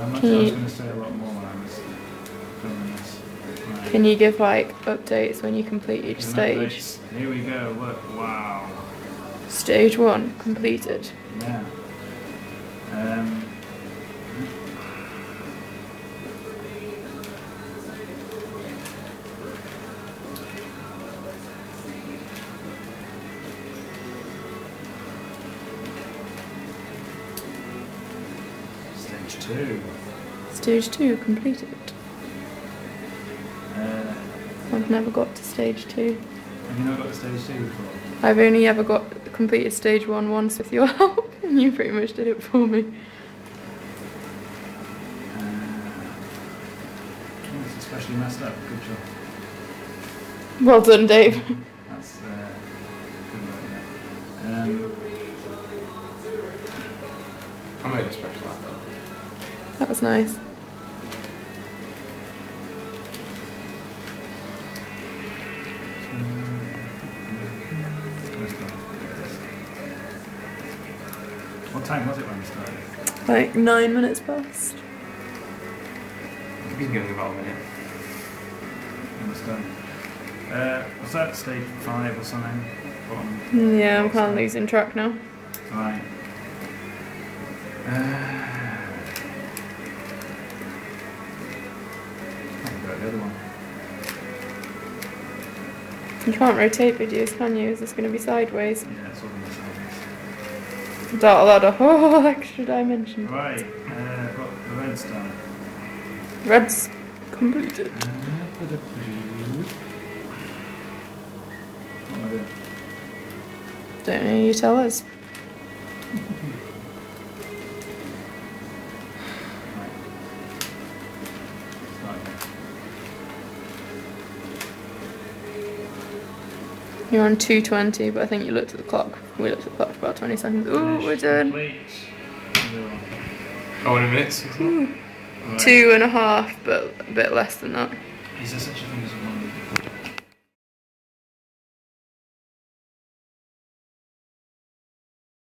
I was going to say a lot more when I was filming this. Right. Can you give like updates when you complete each stage? Updates. Here we go, look, wow. Stage 1 completed. Yeah. Stage 2. Stage 2 completed. I've never got to stage 2. Have you not got to stage 2 before? I've only ever completed stage 1 once with your help, and you pretty much did it for me. It's especially messed up. Good job. Well done, Dave. That's good work, yeah. I made a special app. That was nice. What time was it when we started? Like 9 minutes past. You've been going about a minute. Almost done. Was that stage 5 or something? Bottom? Yeah, I'm kind of losing track now. Right. The other one. You can't rotate videos, can you? Is this going to be sideways? Yeah, it's all in the sides. Without a lot of extra dimensions. Right, got the red's done. Red's completed. What am I doing? Don't know, you tell us. You're on 2:20, but I think you looked at the clock. We looked at the clock for about 20 seconds. Ooh, we're done. Oh, in a minute. Right. 2.5, but a bit less than that. Is there such a thing as a